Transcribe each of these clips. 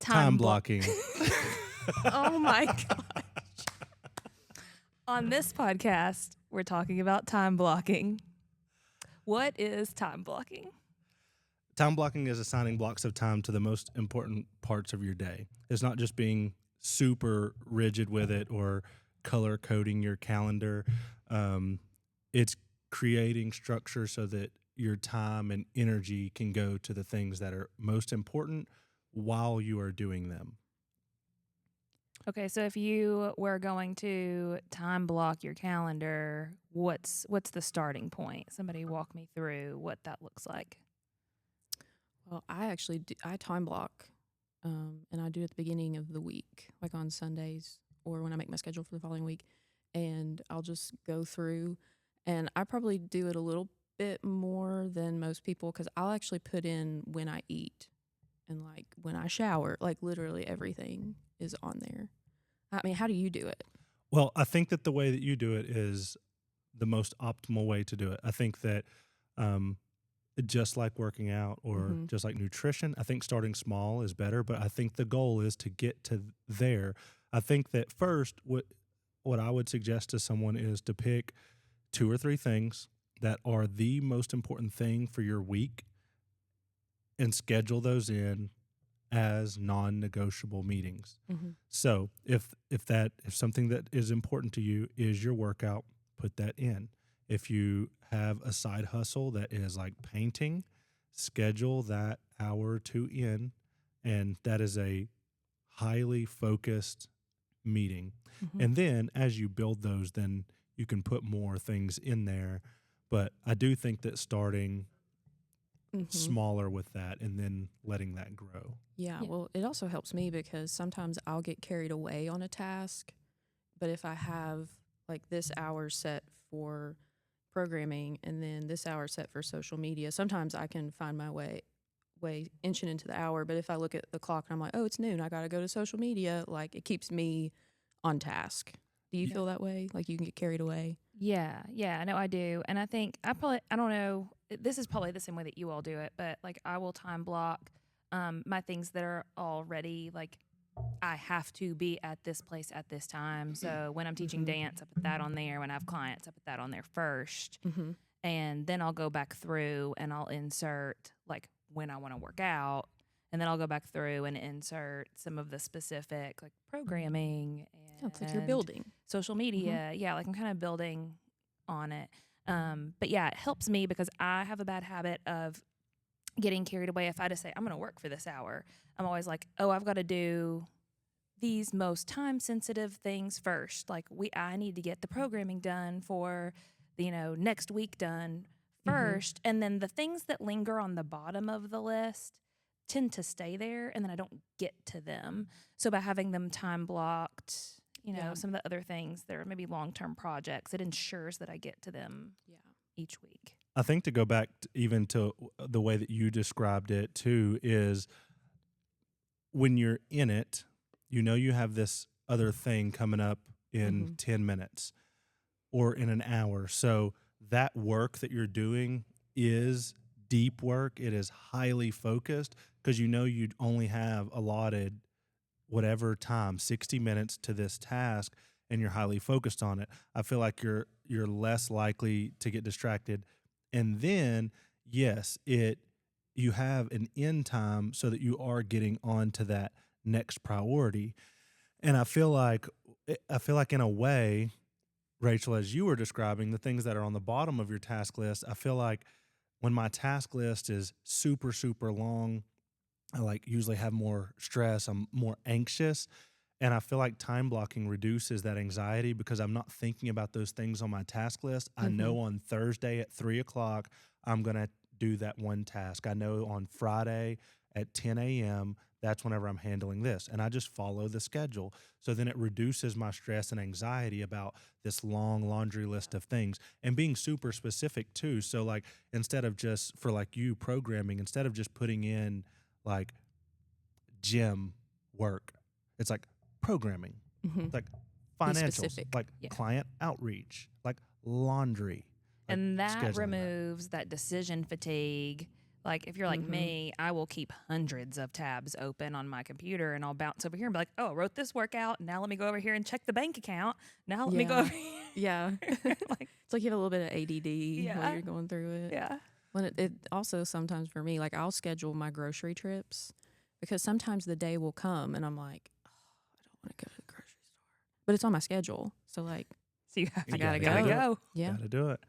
Time blocking. Oh my gosh. On this podcast, we're talking about time blocking. What is time blocking? Time blocking is assigning blocks of time to the most important parts of your day. It's not just being super rigid with it or color coding your calendar. It's creating structure so that your time and energy can go to the things that are most important while you are doing them. Okay, so if you were going to time block your calendar, what's the starting point? Somebody walk me through what that looks like. Well, I actually I time block, and I do it at the beginning of the week, like on Sundays or when I make my schedule for the following week, and I'll just go through, and I probably do it a little bit more than most people because I'll actually put in when I eat and like when I shower, like literally everything is on there. I mean, how do you do it? Well, I think that the way that you do it is the most optimal way to do it. I think that just like working out or just like nutrition, I think starting small is better, but I think the goal is to get to there. I think that first, what I would suggest to someone is to pick 2 or 3 things that are the most important thing for your week and schedule those in as non-negotiable meetings. So if something that is important to you is your workout, put that in. If you have a side hustle that is like painting, schedule that hour or 2 in, and that is a highly focused meeting. And then as you build those, then you can put more things in there. But I do think that starting smaller with that and then letting that grow. Yeah, well, it also helps me because sometimes I'll get carried away on a task, but if I have like this hour set for programming and then this hour set for social media, sometimes I can find my way inching into the hour. But if I look at the clock and I'm like, oh, it's noon, I got to go to social media, like it keeps me on task. Do you feel that way? Like you can get carried away? Yeah, I know I do. And I think I don't know, this is probably the same way that you all do it, but like I will time block my things that are already like I have to be at this place at this time. So when I'm teaching dance, I put that on there. When I have clients, I put that on there first. And then I'll go back through and I'll insert like when I want to work out. And then I'll go back through and insert some of the specific like programming and It's like you're building. social media. Yeah, like I'm kind of building on it. But yeah, it helps me because I have a bad habit of getting carried away. If I just say, I'm going to work for this hour, I'm always like, oh, I've got to do these most time sensitive things first. Like I need to get the programming done for the, next week done first. And then the things that linger on the bottom of the list tend to stay there and then I don't get to them. So by having them time blocked, some of the other things that are maybe long-term projects, it ensures that I get to them each week. I think to go back even to the way that you described it too is when you're in it, you have this other thing coming up in 10 minutes or in an hour. So that work that you're doing is deep work. It is highly focused because you'd only have allotted whatever time, 60 minutes to this task, and you're highly focused on it. I feel like you're less likely to get distracted. And then, yes, you have an end time so that you are getting on to that next priority. And I feel like in a way, Rachel, as you were describing, the things that are on the bottom of your task list, I feel like when my task list is super, super long, I usually have more stress, I'm more anxious, and I feel like time blocking reduces that anxiety because I'm not thinking about those things on my task list. I know on Thursday at 3:00, I'm going to do that one task. I know on Friday at 10 a.m., that's whenever I'm handling this. And I just follow the schedule. So then it reduces my stress and anxiety about this long laundry list of things and being super specific too. So instead of just for you programming, instead of just putting in gym work, it's programming, financials, client outreach, laundry. And that scheduling removes that decision fatigue Like if you're like me, I will keep hundreds of tabs open on my computer and I'll bounce over here and be like, oh, I wrote this workout. Now let me go over here and check the bank account. Now let me go over here. Yeah. Like, It's like you have a little bit of ADD Yeah. while you're going through it. yeah. When it also sometimes for me, like I'll schedule my grocery trips because sometimes the day will come and I'm like, oh, I don't want to go to the grocery store, but it's on my schedule. So like, So you have to I gotta gotta go. go. yeah, Got to do it.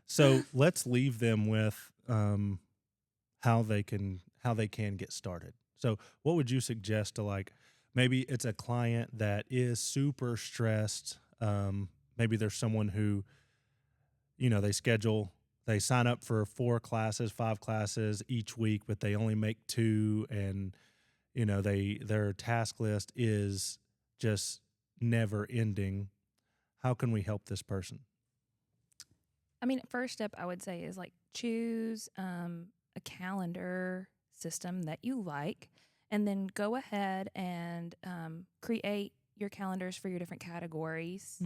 So let's leave them with how they can get started. So what would you suggest to, like, maybe it's a client that is super stressed. Maybe there's someone who, they sign up for 4 classes, 5 classes each week, but they only make 2, and their task list is just never ending. How can we help this person? I mean, first step I would say is like choose a calendar system that you like, and then go ahead and create your calendars for your different categories.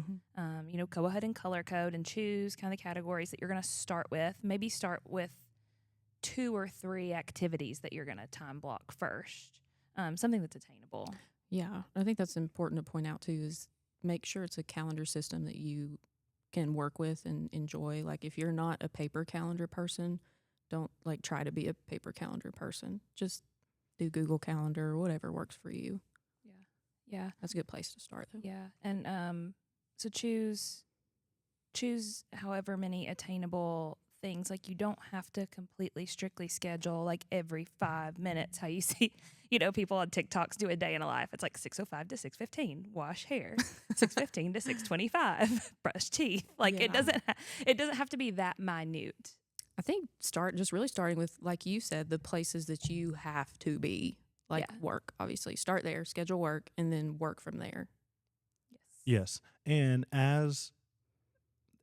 Go ahead and color code and choose kind of the categories that you're going to start with. Maybe start with 2 or 3 activities that you're going to time block first. Something that's attainable. yeah. I think that's important to point out too. Is make sure it's a calendar system that you can work with and enjoy. Like if you're not a paper calendar person, don't like try to be a paper calendar person. Just do Google Calendar or whatever works for you. Yeah. That's a good place to start though. Yeah. And so choose however many attainable things. Like you don't have to completely strictly schedule like every 5 minutes how you see, people on TikToks do a day in a life. It's like 6:05 to 6:15, wash hair, 6:15 to 6:25, brush teeth. Like it doesn't have to be that minute. I think really starting with, like you said, the places that you have to be, like work, obviously. Start there, schedule work, and then work from there. Yes. And as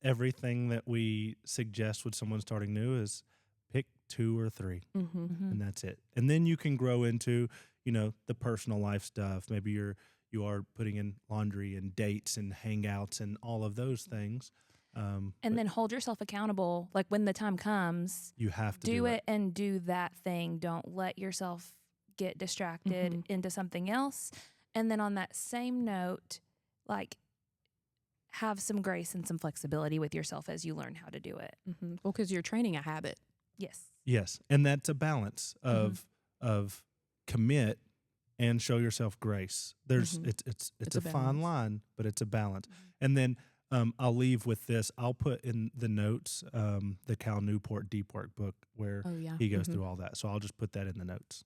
everything that we suggest with someone starting new is pick 2 or 3, and that's it. And then you can grow into, the personal life stuff. Maybe you are putting in laundry and dates and hangouts and all of those things. And then hold yourself accountable. Like when the time comes, you have to do it and do that thing. Don't let yourself get distracted into something else. And then on that same note, like have some grace and some flexibility with yourself as you learn how to do it. Well, because you're training a habit. Yes. And that's a balance of commit and show yourself grace. There's it's a fine line, but it's a balance. And then I'll leave with this. I'll put in the notes the Cal Newport Deep Work book where he goes through all that. So I'll just put that in the notes.